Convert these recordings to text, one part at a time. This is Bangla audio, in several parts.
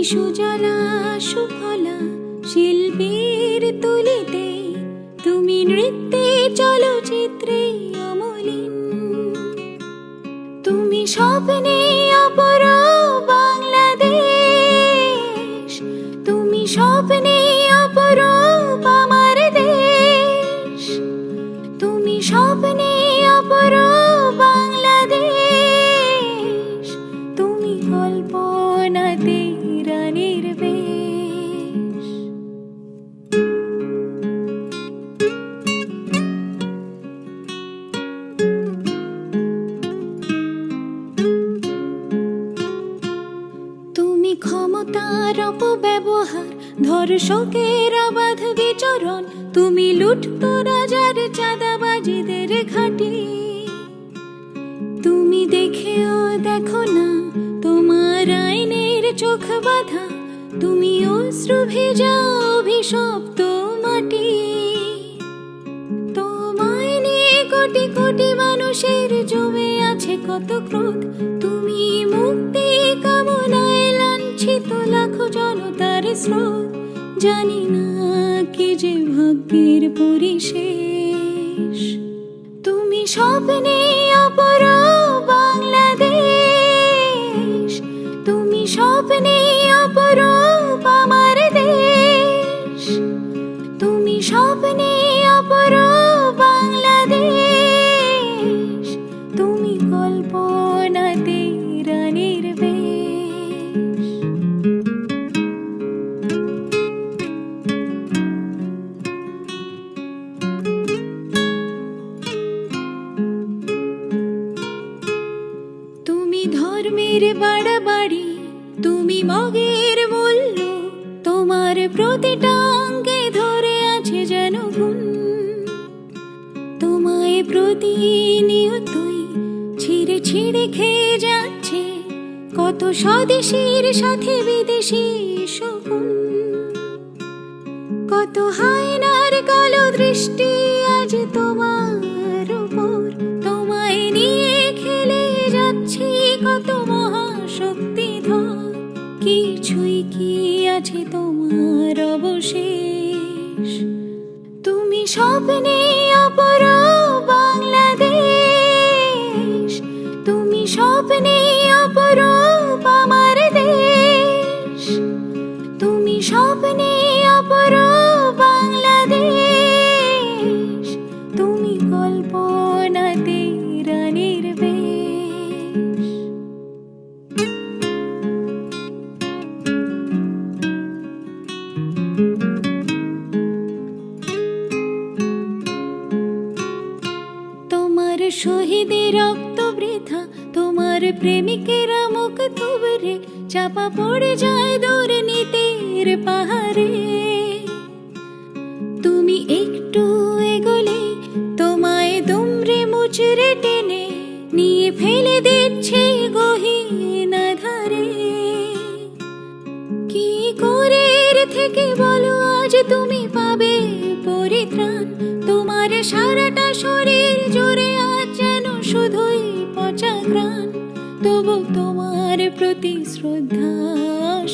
সুজলা সুফলা শিল্পীর তুলিতে, তুমি নৃত্যে চলচ্চিত্রে অমলিন। তুমি স্বপ্নে অপরূপ বাংলাদেশ, তুমি স্বপ্নে অপরূপ আমার দেশ, তুমি স্বপ্নে অপরূপ বাংলাদেশ, তুমি কল্পনাতে রানীর বেশ। তুমি ক্ষমতার অপব্যবহার, ধর্ষকের অবাধ বিচরণ, তুমি লুঠতো রাজার চাঁদাবাজিদের ঘাঁটি। তুমি দেখেও দেখো না তোমার আইনের চোখ বাঁধা, তুমি অশ্রু ভেজা অভিশপ্ত মাটি। তোমায় নিয়ে কোটি কোটি মানুষের জমে আছে কত ক্রোধ, তুমি মুক্তি কামনায় লাঞ্ছিত লাখো জনতার স্রোত। জানি না কি যে ভাগ্যের পরিশেষ, তুমি স্বপ্নে অপরূপ বাংলাদেশ, তুমি স্বপ্নে অপরূপ আমার দেশ, তুমি স্বপ্নে অপরূপ বাংলাদেশ, তুমি কল্পনাতে রানীর বেশ। তুমি ধর্মের বাড়াবাড়ি, তুমি মগের মূল্য, তোমার প্রতিটা অঙ্গে ধরে আছে যেন গুণ। তোমায় প্রতিনিয়তই ছিঁড়ে ছিঁড়ে খেয়ে যাচ্ছে কত স্বদেশীর সাথে বিদেশি শকুন। কত হায়নার কালো দৃষ্টি আজ তোমার উপর, তোমায় নিয়ে খেলে যাচ্ছে কত মহাশক্তিধর। কিছুই কি আছে তোমার অবশেষ, তুমি স্বপ্নে অপরূপ বাংলাদেশ, তুমি স্বপ্নে অপরূপ আমার দেশ, তুমি স্বপ্নে অপরূপ বাংলাদেশ, তুমি কল্পনাতে রানীর বেশ। তোমার শহীদের রক্ত বৃথা, তোমার প্রেমিকেরা মুখ থুবড়ে চাপা পড়ে যায় দুর্নীতির পাহাড়ে। তুমি একটু এগোলে তোমায় দুমড়ে মুচড়ে টেনে নিয়ে ফেলে দিচ্ছে গহীন ধারে। কি করে এর থেকে বলো আজ তুমি পাবে পরিত্রাণ, তোমার সারাটা শরীর জুড়ে আজ যেন শুধুই পচা ঘ্রাণ। তবু তোমার প্রতি শ্রদ্ধা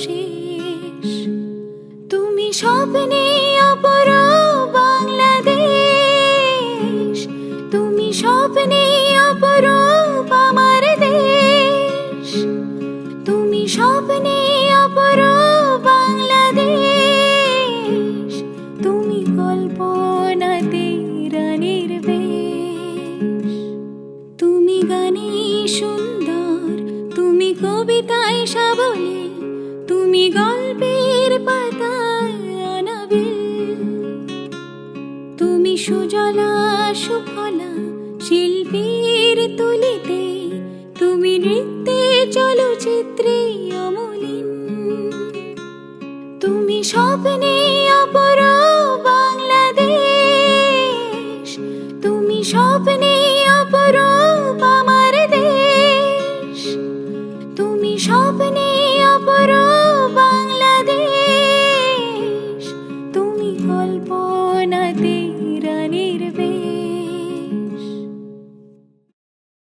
শেষ, তুমি স্বপ্নে অপরূপ বাংলাদেশ, তুমি স্বপ্নে অপরূপ আমার দেশ, তুমি স্বপ্নে অপরূপ বাংলাদেশ, তুমি কল্পনাতে রানীর বেশ। তুমি গানে সুন্দর, তুমি কবিতায় সাবলীল, তুমি গল্পের পাতায় অনাবিল। তুমি সুজলা সুফলা শিল্পীর তুলিতে, তুমি নৃত্যে চলচ্চিত্রে অমলিন। তুমি স্বপ্নে